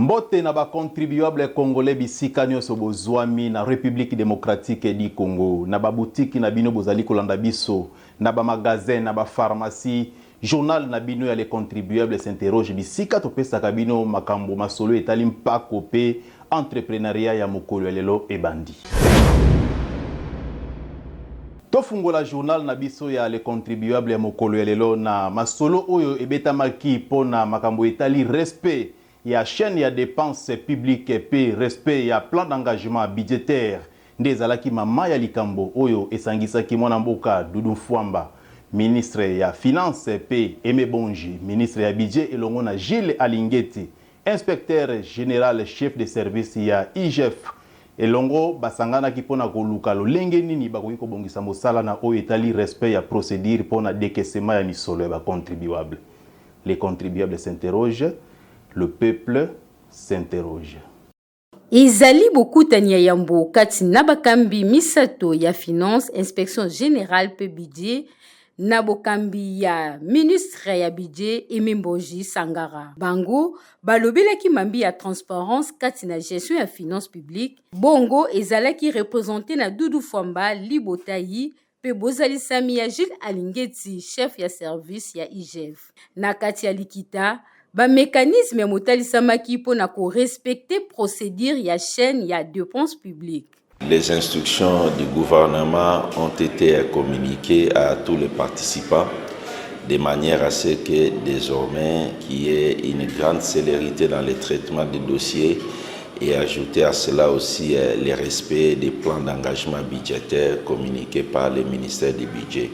Mbote na ba contribuable congolais bisika nyonso bozwami na République démocratique du Congo, na ba boutique na bino bozali kolanda biso, na ba magasin, na ba pharmacie, journal na bino ya les contribuables s'interroge bisika topesa kabino makambo masolo etali mpako pe entrepreneuriat ya mokolo ya lelo ebandi. Tofungola journal na biso ya les contribuables ya mokolo ya lelo na masolo oyo ebetamaki pona makambo etali respect ya chaîne ya dépenses publiques et respect ya plan d'engagement budgétaire ndezalaki mama ya likambo oyo esangisaki mwana mboka Dudu Mfwamba, ministre ya finance pe Aimé Bonji, ministre ya budget elongo na Gilles Alingeti, inspecteur général chef de service ya IGF elongo basangana ki pona koluka lolenge nini bakoki kobongisa mosala na oyo etali respect ya procédure pona décaissement ya misolo ya ba contribuable. Les contribuables s'interrogent, le peuple s'interroge. Ezali bokutani ya mbo kati na bakambi misato ya finance, inspection générale pe budget na bokambi ya ministre ya budget Aimé Bonji Sangara. Bango balobelaki mambi ya transparence kati na gestion ya finance publique. Bongo ezalaki représenté na Dudu Mfwamba Libotayi pe bozali sami ya Gilles Alingeti, chef ya service ya IGF. Na kati ya likita ba mécanisme ya motalisamaki pona ko respecter procédure ya chaîne ya dépenses publiques. Les instructions du gouvernement ont été communiquées à tous les participants de manière à ce que désormais qu'il y ait une grande célérité dans le traitement des dossiers et ajouter à cela aussi le respect des plans d'engagement budgétaire communiqués par le ministère du Budget.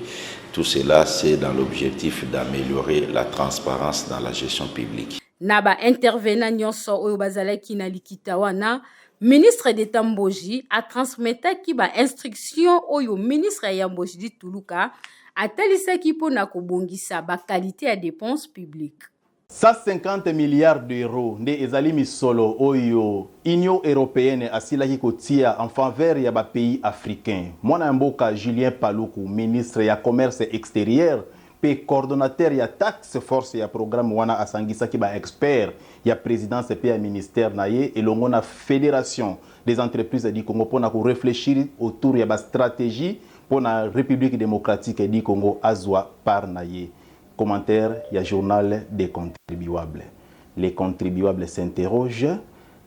Tout cela, c'est dans l'objectif d'améliorer la transparence dans la gestion publique. Naba intervenant nyonso oyo bazalaki na likita wana, ministre d'État Mboji a transmetaki ba instruction oyo ministre ya Mboji di Tuluka atalisaki pona kobongisa ba qualité ya dépenses publiques. 150 milliards d'euros nde ezali misolo oyo Union européenne asilaki kotia en faveur ya ba pays africains. Mwana mboka Julien Paluku, ministre ya commerce extérieur pe coordonnateur ya tax force ya programme wana asangisaki ba expert ya présidence pe ya ministère na ye elongo na fédération des entreprises du Congo pona ko réfléchir autour ya ba stratégie pona République démocratique du Congo azwa par na ye. Commentaire ya journal des contribuables. Les contribuables s'interrogent,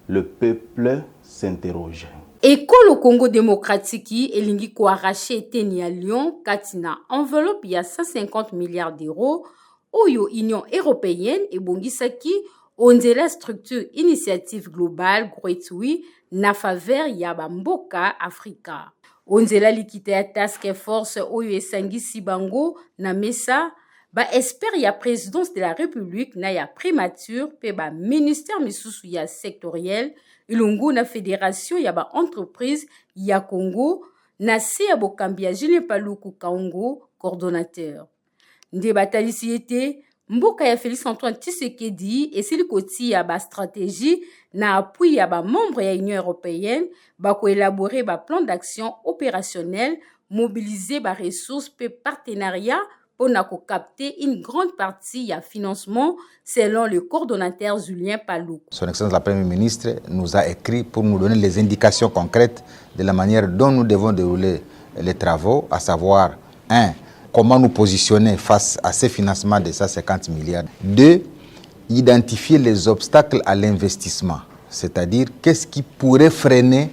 le peuple s'interroge. École au Congo démocratique elingi ko arracher teni à Lyon katina enveloppe ya 150 milliards d'euros oyo Union européenne et bongisaki ondela structure initiative globale gratuit na faveur ya bamboka Afrika. Ondela likita ya task force oyo esangisi bango na mesa ba espère ya présidence de la République na ya primature pe ba ministère misusu ya sectoriel ilungu na fédération ya ba entreprise ya Congo na se ya bokambi ya Julien Paluku Kaongo coordonnateur. Nde batalisi ete mboka ya Félix Antoine Tshisekedi esili koti ya ba stratégie na appui ya ba membre ya Union européenne ba ko élaborer ba plan d'action opérationnel, mobiliser ba ressources pe partenariat pour capter une grande partie du financement selon le coordonnateur Julien Paluku. Son Excellence la Première ministre nous a écrit pour nous donner les indications concrètes de la manière dont nous devons dérouler les travaux, à savoir 1. Comment nous positionner face à ces financements de 150 milliards. 2. Identifier les obstacles à l'investissement, c'est-à-dire qu'est-ce qui pourrait freiner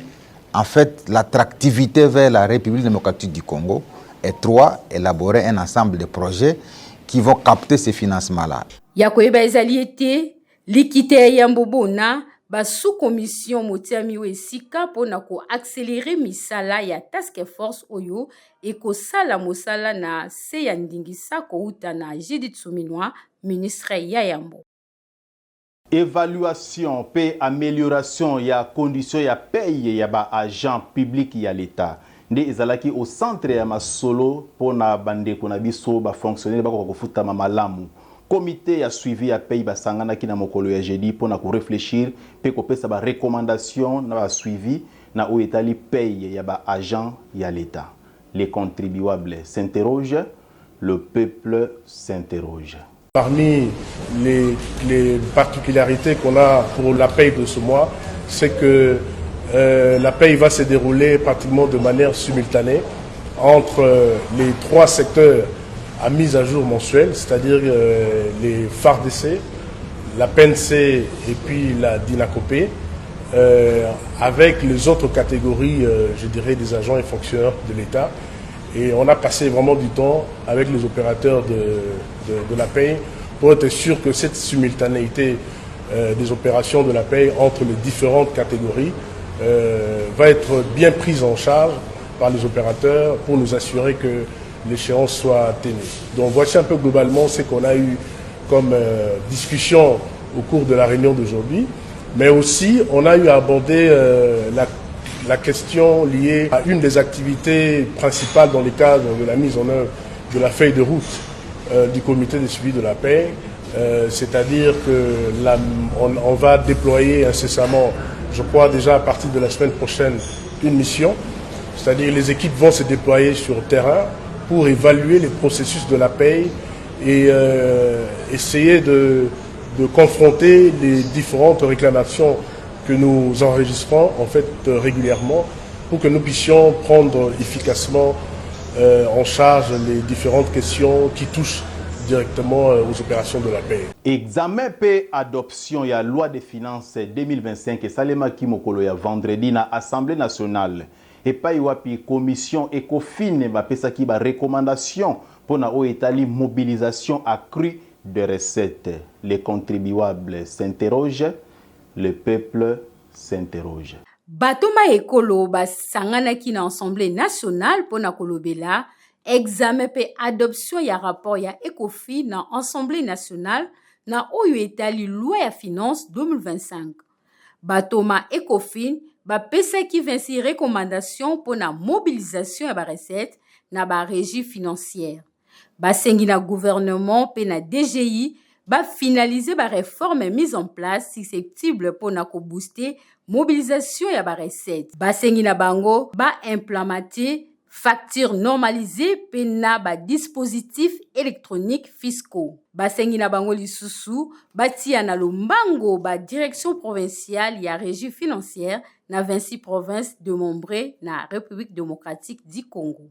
en fait l'attractivité vers la République démocratique du Congo. Et 3, élaborer un ensemble de projets qui vont capter ces financements-là. Yakoyeba ezali ete likite ya mbobona ba sous-commission motiami wesika pona ko accélérer misala ya task force oyo et ko sala mosala na se ya ndingisa ko uta na Judith Suminwa, ministre ya Yambo. Évaluation pe amélioration ya condition ya paye ya ba agent public ya l'État. Nde ezalaki au centre ya masolo pona bandeko na biso ba fonctionnaire bako kofuta malamu. Comité ya suivi ya paye basangana ki na mokolo ya jeudi pona ko réfléchir pe ko pesa ba recommandation na ba suivi na o etali paye ya ba agent ya l'État. Les contribuables s'interrogent, le peuple s'interroge. Parmi les particularités qu'on a pour la paye de ce mois, c'est que la paye va se dérouler pratiquement de manière simultanée entre les 3 secteurs à mise à jour mensuelle, c'est-à-dire les FARDC, la PNC et puis la DINACOPé, avec les autres catégories, je dirais, des agents et fonctionnaires de l'État. Et on a passé vraiment du temps avec les opérateurs de la paye pour être sûr que cette simultanéité des opérations de la paye entre les différentes catégories va être bien prise en charge par les opérateurs pour nous assurer que l'échéance soit tenue. Donc voici un peu globalement ce qu'on a eu comme discussion au cours de la réunion d'aujourd'hui, mais aussi on a eu à aborder la question liée à une des activités principales dans le cadre de la mise en œuvre de la feuille de route du comité de suivi de la paix, c'est-à-dire qu'on va déployer incessamment, je crois déjà à partir de la semaine prochaine, une mission, c'est-à-dire les équipes vont se déployer sur le terrain pour évaluer les processus de la paix et essayer de confronter les différentes réclamations que nous enregistrons en fait régulièrement pour que nous puissions prendre efficacement en charge les différentes questions qui touchent directement aux opérations de la paix. Examen pe adoption ya loi de finances 2025 et salema kimokolo ya vendredi na Assemblée nationale et pa wapi commission ECOFIN ba pesa ki ba recommandation pour na o etali mobilisation accrue de recettes. Les contribuables s'interrogent, le peuple s'interroge. Batoma ekolo basanganaki na Assemblée nationale pona kolobela examen pe adoption ya rapport ya ECOFIN na Assemblée nationale na oyo etali loi ya finance 2025. Batoma ECOFIN bapesaki 26 recommandations pona mobilisation ya ba recette na ba régie financière. Basengi na gouvernement pe na DGI finaliser ba réforme mise en place susceptible pona ko booster mobilisation ya ba recette. Basengi na bango implémenter facture normalisée pe na ba dispositif électronique fiscaux. Basengi na bango lisusu batia na lombango ba direction provinciale ya régie financière na 26 provinces de membre na République démocratique du Congo.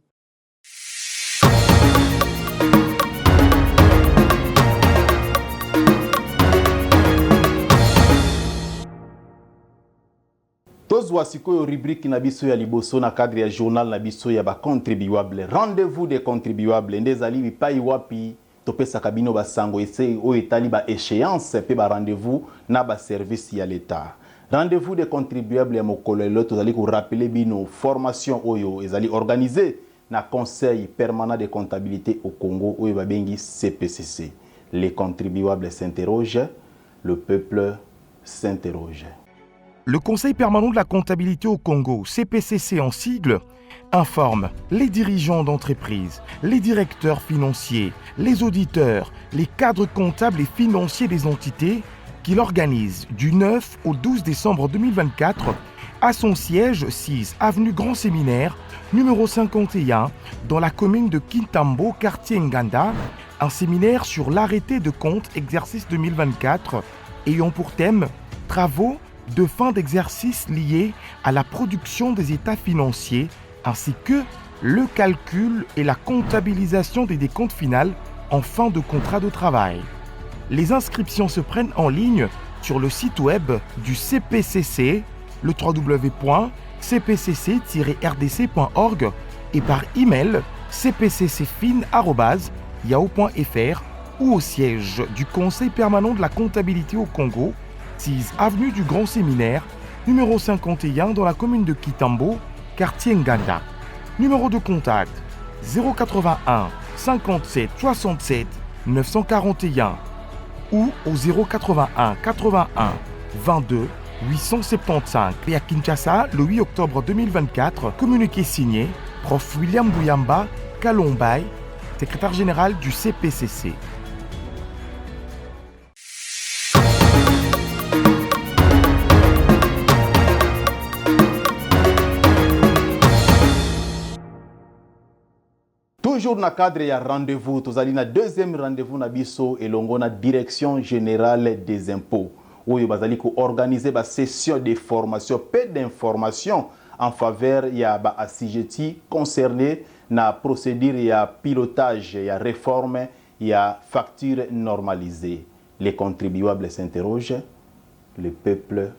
Tozwa sikoyo rubrique na biso ya liboso na cadre ya journal na biso ya ba contribuable. Rendez-vous des contribuables ndezali bipai wapi topesa kabino basango ese o etali ba échéance pe ba rendez-vous na ba service ya l'État. Rendez-vous des contribuables ya mokolelo tozali ko rappeler bino formation oyo ezali organisée na Conseil permanent de comptabilité au Congo oyo babengi CPCC. Les contribuables s'interrogent, le peuple s'interroge. Le Conseil permanent de la comptabilité au Congo, CPCC en sigle, informe les dirigeants d'entreprise, les directeurs financiers, les auditeurs, les cadres comptables et financiers des entités qu'il organise du 9 au 12 décembre 2024 à son siège 6 avenue Grand Séminaire, numéro 51, dans la commune de Kintambo, quartier Nganda, un séminaire sur l'arrêté de compte exercice 2024 ayant pour thème « Travaux de fin d'exercice liés à la production des états financiers ainsi que le calcul et la comptabilisation des décomptes finales en fin de contrat de travail. Les inscriptions se prennent en ligne sur le site web du CPCC, le www.cpcc-rdc.org et par email cpccfin@yahoo.fr ou au siège du Conseil permanent de la comptabilité au Congo, 6 avenue du Grand Séminaire, numéro 51 dans la commune de Kitambo, quartier Nganda. Numéro de contact 081 57 67 941 ou au 081 81 22 875. Et à Kinshasa, le 8 octobre 2024, communiqué signé Prof William Bouyamba Kalombay, secrétaire général du CPCC. Toujours dans le cadre de rendez-vous, nous allons dans deuxième rendez-vous na biso et l'on a direction générale des impôts. Où il va organiser une session de formation, peu d'informations en faveur de la assujetti concerné na procédure ya pilotage, ya réforme, ya facture normalisée. Les contribuables s'interrogent, le peuple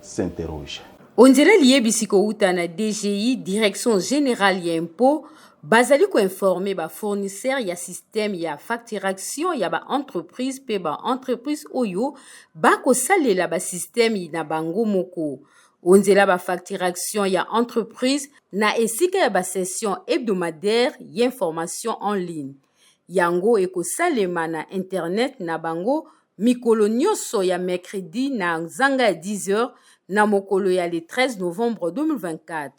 s'interroge. On dirait lié bisiko uta na DGI, Direction Générale ya Impôt, bazali ko informer ba fournisseur ya système ya facturation ya ba entreprise pe ba entreprise oyo ba ko salela ba système na bango moko. On dirait ba facturation ya entreprise na esika ya ba session hebdomadaire ya information en ligne. Yango eko salema na internet na bango mikolo nyonso ya mercredi na nzanga ya 10h na mokolo ya le 13 novembre 2024.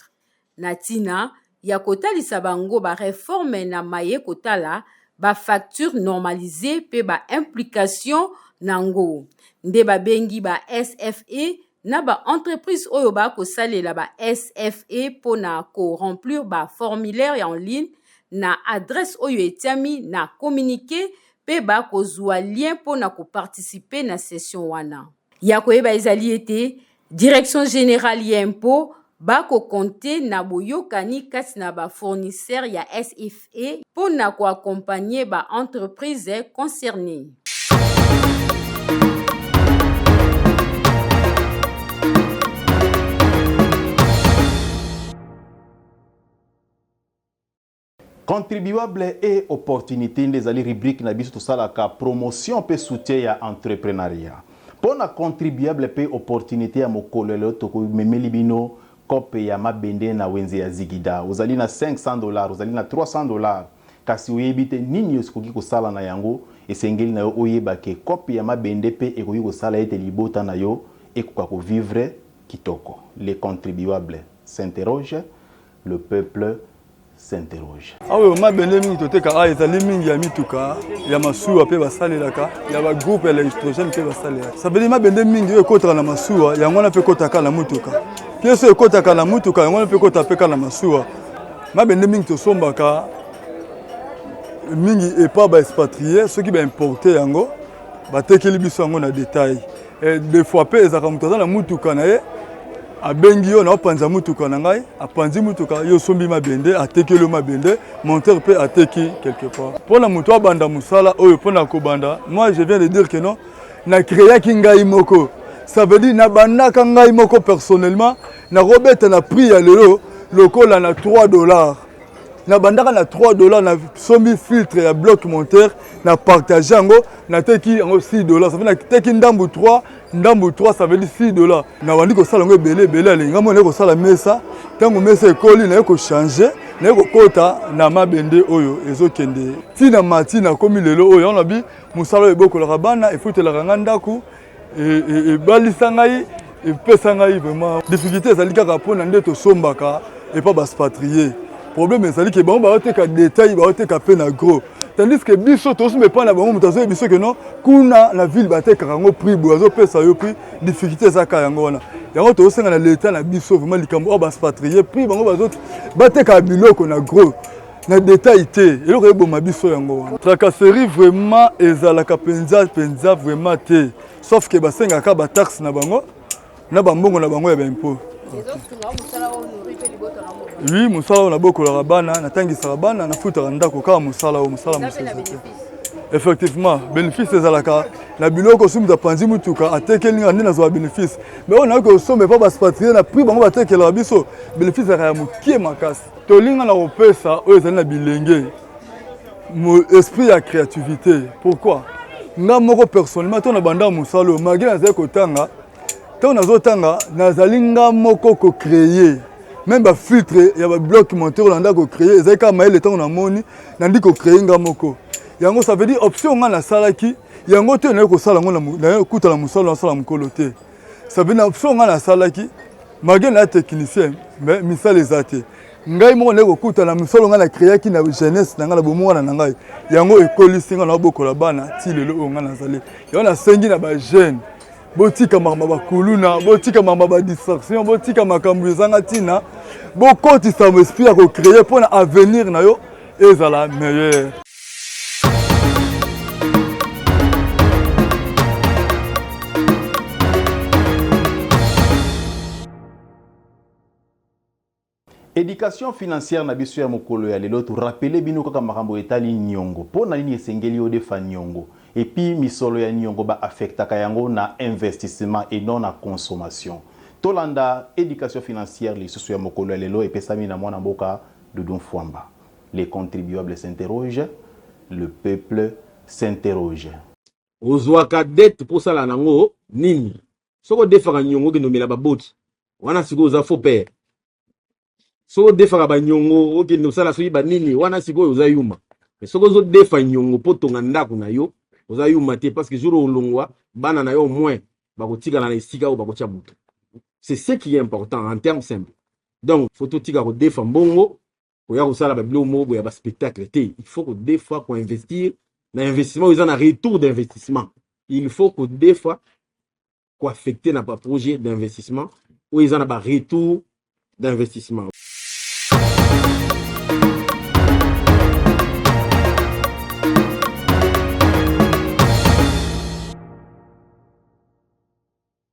Na tina ya kotalisa bango ba réforme na maye kotala ba facture normalisée pe ba implication nango. Nde ba bengi ba SFE na ba entreprise oyo ba kosalela ba SFE pona ko remplir ba formulaire en ligne na adresse oyo etiami na communiqué pe ba kozwa lien pona ko participer na session wana. Ya koyeba ezali ete Direction Générale ya Impôt ba ko compter na boyokani kati na ba fournisseur ya SFE pona ko accompagner ba entreprise concernée. Contribuable et opportunité des ali rubrique na biso to salaka promotion pe soutien ya entrepreneuriat. Pour na contribuable pe opportunité ya mokolelo to ko memeli bino kope ya mabende na wenze ya zigida. Uzali na $500, uzali na $300. Kasi uyebite nini yoskoki ko sala na yango esengeli na yo oyeba ke kope ya mabende pe ekoki ko sala ete libota na yo ekoka ko vivre kitoko. Les contribuables s'interrogent, le peuple s'interroge. Awe mabende mingi toteka ezali mingi ya mituka ya masuwa pe basalelaka ya ba groupe ya électrogène pe basalelaka. Ça veut dire mabende mingi ekotaka na masuwa yango na pe kotaka na mutuka. Pièce ekotaka na mutuka yango na pe kotapeka na masuwa. Mabende mingi tosombaka mingi epa ba expatrié ceux qui ba importer yango batekeli biso yango na détail. Et des fois pe ezaka mutaza na mutuka na ye abengi yo na opanza mutuka na ngai apanzi mutuka yo sombi mabende atekeli mabende monteur pe ateki quelque part pour la mutu abanda musala oyo pona ko banda. Moi je viens de dire que non na créa ki ngai moko, ça veut dire na bandaka ngai moko personnellement na robeta na prix ya lelo lokola na $3 na bandaka na $3 na sombi filtre ya bloc monteur na partager yango na teki yango $6. Ça veut dire teki ndambu 3 ndambu 3 ça veut dire $6. Na wandi ko sala ngo belé alinga mo ne ko sala mesa tango mesa ekoli na ko changer na ko kota na mabende oyo ezokende tina matina komi lelo oyo on a bi musala ebokola bana efutela kanga ndaku e balisa ngai e pesa ngai vraiment difficulté ezali kaka pona ndeto sombaka et pas baspatrier. Problème ezali ke bango baoteka détail baoteka pe na gros. Tandis que biso tous me pas na bango mutazo biso que non kuna na ville bateka ngo prix boazo pesa yo prix difficulté zaka yango wana. Yango to senga na l'état na biso vraiment likambo baspatrier prix bango bazot bateka biloko na gros. Na détail te eloko eboma biso yango wana. Tracasserie vraiment ezalaka penza vraiment te. Sauf que basenga ka ba taxe na bango na bambongo na bango ya ba impôt. Oui, musala on a beaucoup la bana, na tangi sarabana, na futa ndako ka musala musala. Effectivement, bénéfice ezalaka na biloko sumu za panzi mutuka atekeli ngani na zo bénéfice. Mais on a que somme pas baspatrier na prix bango batekela biso bénéfice ya mukie makasi. Tolinga na opesa o ezali na bilenge. Mon esprit ya créativité. Pourquoi? Nga moko personnellement to na banda musala malgré na kotanga tant nazotanga nazalinga moko ko créer même ba filtre ya ba bloc monteur landa ko créer ezaka maile tant na moni nandi ko créer nga moko yango ça veut dire option nga na salaki yango te na ko sala ngo na kuta la musala na sala mukolo te ça veut dire option nga na salaki malgré na technicien mais misala ezate ngai mo na ko kuta na musala nga na créer ki na jeunesse na nga na bomo na ngai yango ekolisi nga na bokola bana ti lelo nga na zali yango na sengi na ba jeune botika mama bakuluna botika mama ba distraction botika makambu ezanga tina bokoti sa esprit ya ko créer pour avenir na yo ezala meilleur. Éducation financière na biso ya mokolo ya lelo to rappeler bino kaka makambo etali nyongo po na nini esengeli odefa nyongo et puis misolo ya nyongo ba affectaka yango na investissement et non na consommation. Tolanda éducation financière lisusu ya mokolo ya lelo epesami na mwana mboka Doudou Mfwamba. Les contribuables s'interrogent, le peuple s'interroge. Ozwaka dette pour ça la nango nini soko defaka nyongo ke nomela baboti wana siko za faux père soko defaka ba nyongo oke no sala so yiba nini wana siko oza yuma mais soko zo defa nyongo potonga ndako na yo oza yuma te parce que jour olongwa bana na yo moins bakotika na esika o bakotia butu. C'est ce qui est important en termes simples. Donc faut tout tika ko defa mbongo ko ya ko sala ba bilo mo ya ba spectacle te. Il faut que des fois ko investir na investissement ils en a retour d'investissement. Il faut que des fois ko affecter na pas projet d'investissement ou ils en a ba retour d'investissement.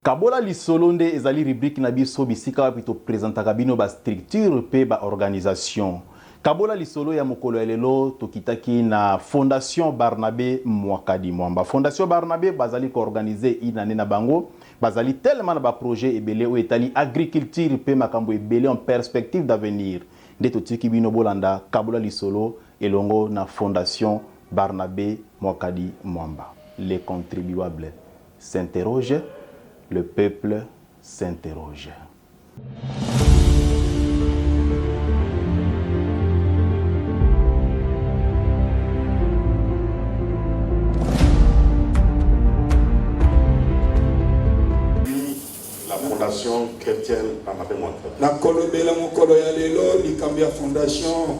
Kabola lisolo nde ezali rubrique na biso bisika wapi to présentaka bino ba structure pe ba organisation. Kabola lisolo ya mokolo ya lelo tokitaki na Fondation Barnabé Mwakadi Mwamba. Fondation Barnabé bazali ko organiser inane na bango, bazali tellement na ba projet ebele o etali agriculture pe makambo ebele en perspective d'avenir. Nde totiki bino bolanda Kabola lisolo elongo na Fondation Barnabé Mwakadi Mwamba. Les contribuables s'interrogent, le peuple s'interroge. La Fondation chrétienne Barnabé Mwakadi. Na kolobela mokolo ya lelo likambia fondation.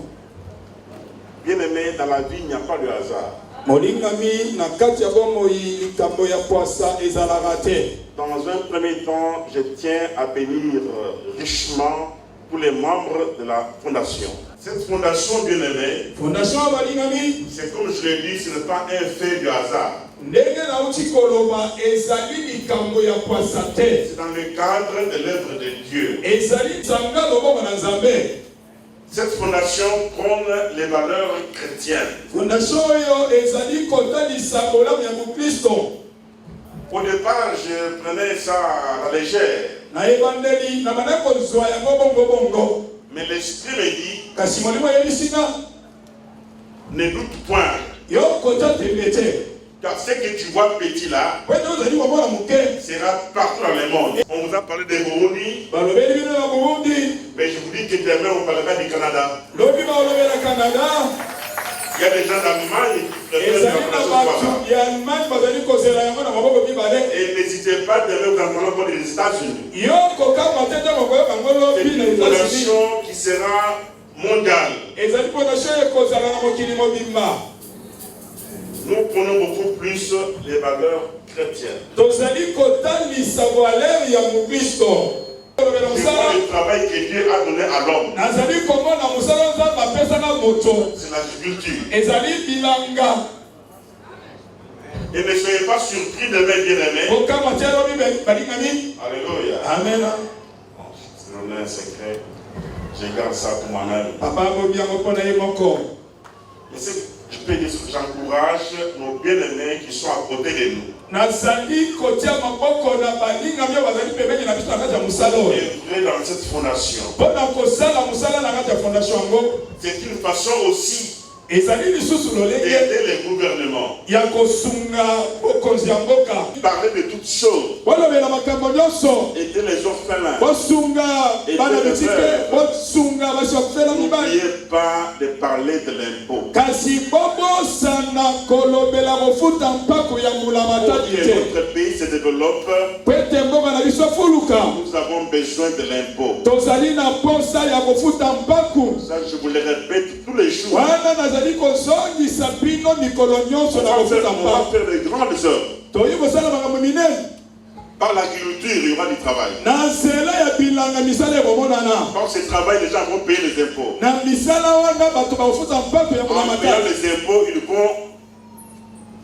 Bien-aimé, dans la vie, il n'y a pas de hasard. Molingami na kati ya bomoi likambo ya poasa ezalaka te. Dans un premier temps, je tiens à bénir richement tous les membres de la fondation. Cette fondation, bien-aimée, Fondation Balingami, c'est comme je l'ai dit, ce n'est pas un fait du hasard. ndenge na uti koloba ezali likambo ya poasa te. C'est dans le cadre de l'œuvre de Dieu. Ezali zanga loboko na Nzambe. Cette fondation prône les valeurs chrétiennes. Fondation yo ezali kotalisa bolamu ya Mukristo. Au départ, je prenais ça à la légère. Na ebandeli na manako zwa ya bongo bongo. Mais l'esprit me dit, Kasi molimo yelisina ne doute point. yo kota tebete. Car ce que tu vois petit là, Wewe uzali kwa bona muke. sera partout dans le monde. On vous a parlé de Burundi, Balobeli bino na Burundi. mais je vous dis que demain on parlera du Canada. Lobi ba olobela Canada. Il y a des gens d'Allemagne qui préfèrent Ezali la na fondation batu Fondation. ya Allemagne bazali kozela yango na maboko mibale. Et n'hésitez pas demain vous allez parler des États-Unis. Yo kokama tete mokoyo bango C'est lobi une na États-Unis. fondation qui sera mondiale. Ezali fondation ekozala na mokili mobimba. Nous prenons beaucoup plus les valeurs chrétiennes. Tozali kotalisa valeur ya Mukristo. C'est le travail que Dieu a donné à l'homme. Nazali komona musala Nzambe apesaka moto. C'est l'agriculture. Ezali bilanga. Et ne soyez pas surpris demain, bien-aimés. Kokama tia lobi balingami. Alléluia. Amen. C'est un secret. Je garde ça pour moi-même. Papa bobi yango pona ye moko. Mais je peux dire que j'encourage nos bien-aimés qui sont à côté de nous. Nazali kotia maboko na balingami bazali pembeni na biso na kati ya musala oyo. Entrer dans cette fondation. Pona kosala musala na kati ya fondation yango. C'est une façon aussi Ezali lisusu lolenge d'aider les gouvernements. ya kosunga bokonzi ya mboka. Parler de toutes choses. Bolobela makambo nyonso. Aider les orphelins. Bosunga bana bitike, bosunga basofela mibali. N'oubliez pas de parler de l'impôt. Kasi bobosana kolobela kofuta mpako ya mbula Pour matadi que te. notre pays se développe, Po ete mboka na biso fuluka. nous avons besoin de l'impôt. Tozali na posa ya kofuta mpaku. Ça, je vous le répète tous les jours. Wana nazali kozongisa bino mikolo nyonso na kofuta On va mpaku. faire de grandes œuvres. Toyi kosala makambo minene. Par l'agriculture, il y aura du travail. Na nzela ya bilanga misala ekomonana. Par ce travail, les gens vont payer les impôts. Na misala wana bato bakofuta mpako ya En payant les impôts, ils vont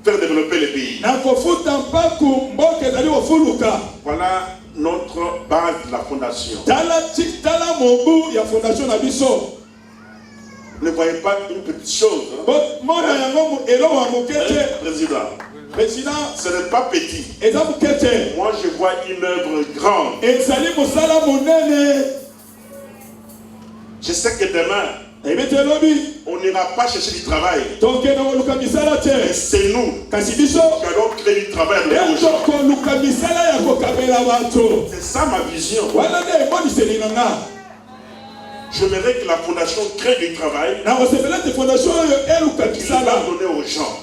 faire développer le pays. Na kofuta mpako mboka ezali kofuluka. Voilà notre base de la fondation. Tala mobu ya fondation na biso. Ne voyez pas une petite chose. Président. Président, ce n'est pas petit. Moi, je vois une œuvre grande. Je sais que demain, on n'ira pas chercher du travail. Mais c'est nous qui allons créer du travail aux gens. C'est ça ma vision. J'aimerais que la fondation crée du travail qui va donner aux gens.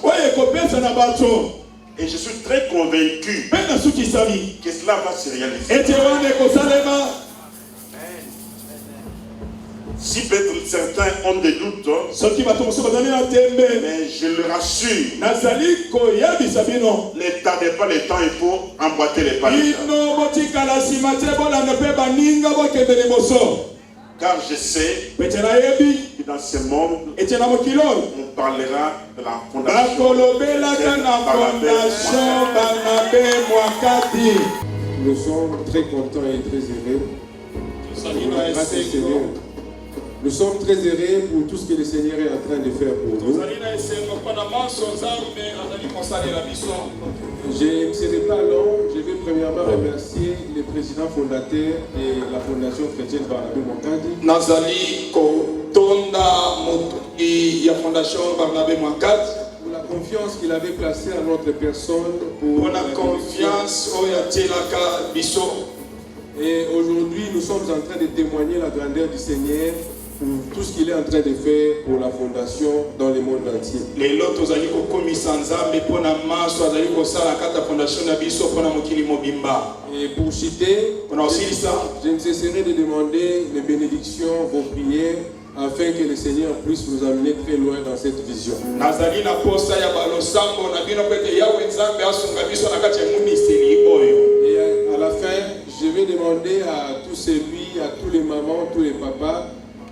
Et je suis très convaincu que cela va se réaliser. Si peut-être certains ont des doutes, mais je le rassure, ne tardez pas le temps, il faut emboîter les pas. Car je sais que dans ce monde, on parlera de la fondation. Nous sommes très contents et très heureux. Grâce au Seigneur. Nous sommes très heureux pour tout ce que le Seigneur est en train de faire pour nous. Je ne serai pas long. Je vais premièrement remercier le président fondateur de la Fondation chrétienne Barnabé Mwakadi. Pour la confiance qu'il avait placée en notre personne. Pour la confiance. Et aujourd'hui, nous sommes en train de témoigner la grandeur du Seigneur pour tout ce qu'il est en train de faire pour la fondation dans le monde entier. Et pour citer, je ne cesserai de demander les bénédictions, vos prières, afin que le Seigneur puisse nous amener très loin dans cette vision. Et à la fin, je vais demander à tous celui, à tous les mamans, tous les papas,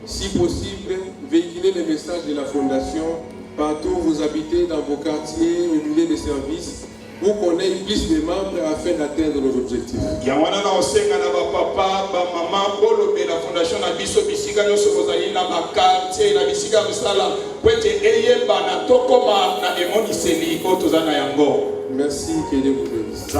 si possible, véhiculer les messages de la fondation partout où vous habitez, dans vos quartiers, au milieu des services, pour qu'on ait plus de membres afin d'atteindre nos objectifs. Merci, que Dieu vous bénisse.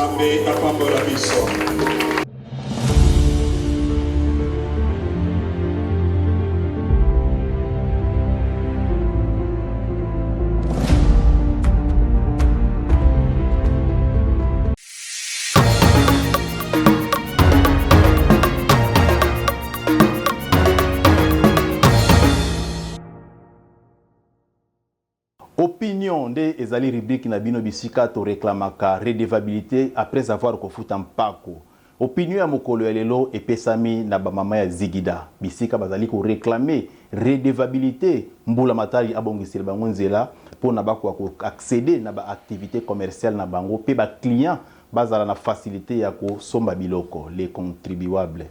Opinion de ezali rubrique na bino bisika to réclamaka redevabilité après avoir kofuta mpako. Opinion ya mokolo ya lelo epesami na ba mama ya Zigida. Bisika bazali ko réclamer redevabilité mbula matari abongisela bango nzela pona bako ko accéder na ba activité commerciale na bango pe ba client bazala na facilité ya ko somba biloko. Les contribuables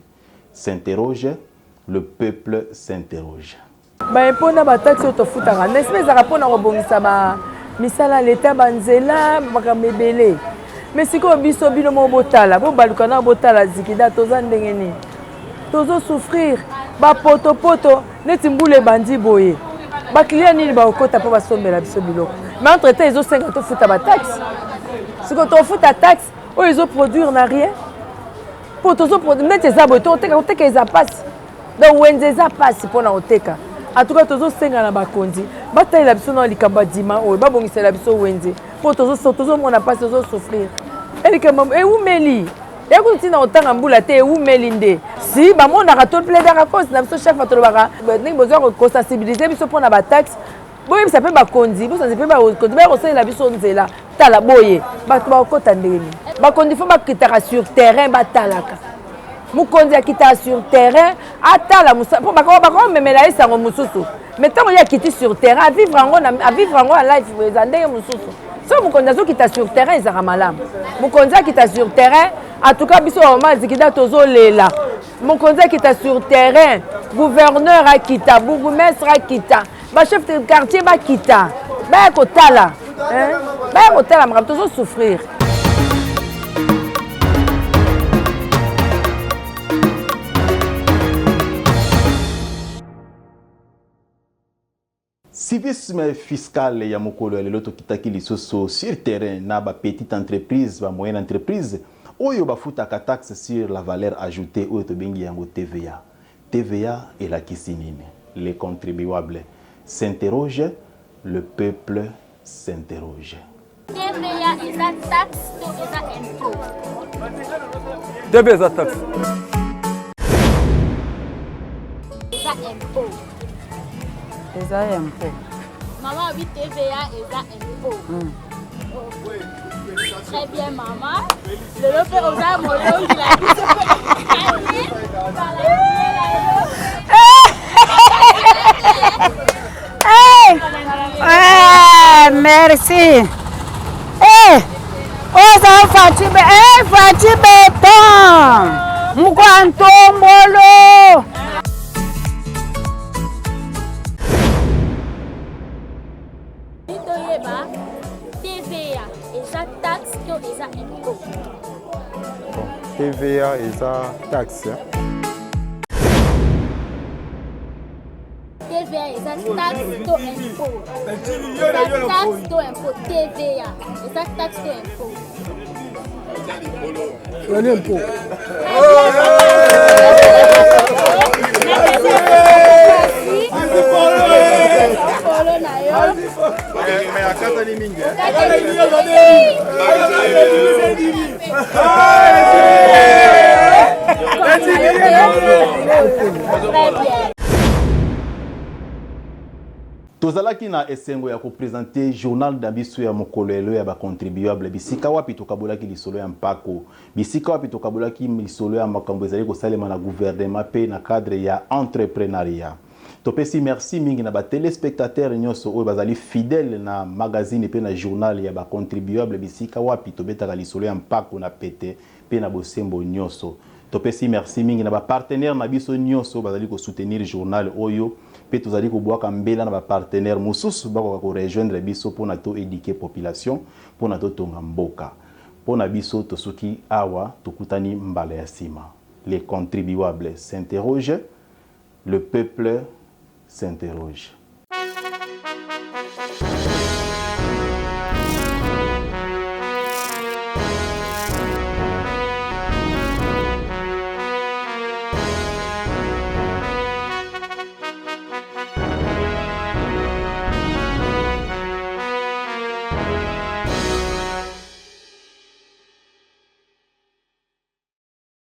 s'interrogent, le peuple s'interroge. Ba impona ba taxe autofutanga n'est-ce pas rapona robongisa ba misala l'état banzela bakamebele mais siko biso bino mo botala bo balukana botala Zigida toza ndengeni tozo souffrir ba poto neti mbule bandi boye ba client ni ba okota pa basombela biso biloko mais entre temps ils ont 50 futa ba taxe siko to futa taxe o ils ont produire na rien pour tozo produire neti za boto oteka eza passe donc wenzeza passe pona oteka. En tout cas, tous les gens na bakondi, bataille la biso na likamba dima o ba bongisa la biso wenze. Po tous on a pas souffrir. Et que et où meli. Et quand tu na otanga mbula te où melinde. Si ba mon na ratol plaider à cause na biso chef atolo baka. Ni besoin ko sensibiliser biso pour na ba taxe. Boye ça peut bakondi, bo ça peut ba kondi ba osala la biso nzela. Tala boye. Ba to ba okota ndeni. Bakondi faut ba kitaka sur terrain ba talaka. Mukonzi akita sur terrain atala musa po bako memela isango mususu mais tant ya kiti sur terrain à vivre en life ezandenge mususu so mukonzi akita sur terrain ezaka malamu mukonzi akita sur terrain En tout cas, biso mama zikida tozo lela. Mon conseil qui est sur terrain, gouverneur a quitté, bourgmestre a quitté, chef de quartier a quitté. Ben kotala, ben kotala, mais tozo souffrir. Civisme fiscal ya mokolo lelo tokitaki lisusu sur terrain na ba petite entreprise, ba moyenne entreprise oyo bafutaka taxe sur la valeur ajoutée oyo tobengi yango TVA. TVA et la kisinine. Les contribuables s'interrogent, le peuple s'interroge. TVA est la taxe to eza impôt. TVA est la taxe. Eza impôt. Eza impôt. Maman, oui, TVA eza impôt. Très bien, maman. Le lope oza molongi la biso. Merci. Oza Fatibe, Fatibe Tom. Mukwanto molo. TVA eza taxe to eza impôt. TVA eza taxe. TVA eza taxe to impôt. Eza taxe to impôt. TVA eza taxe to impôt. L'impôt. Tozalaki na esengo ya kopresente journal da biso ya mokolelo ya ba contribuable bisika wapi tokabolaki lisolo ya mpako, bisika wapi tokabolaki lisolo ya makambo ezali kosalema na gouvernement pe na cadre ya entrepreneuriat. Topesi merci mingi na ba téléspectateurs nyonso oyo bazali fidèle na magazine pe na journal ya ba contribuable bisika wapi tobetaka lisolo ya mpako na pete pe na bosembo nyonso. Topesi merci mingi na ba partenaire na biso nyonso bazali ko soutenir journal oyo pe tozali ko boaka mbela na ba partenaire mosusu bako ko rejoindre biso pona to éduquer population pona to tonga mboka pona biso tosuki awa tokutani mbala ya sima. Les contribuables s'interrogent, le peuple s'interroge.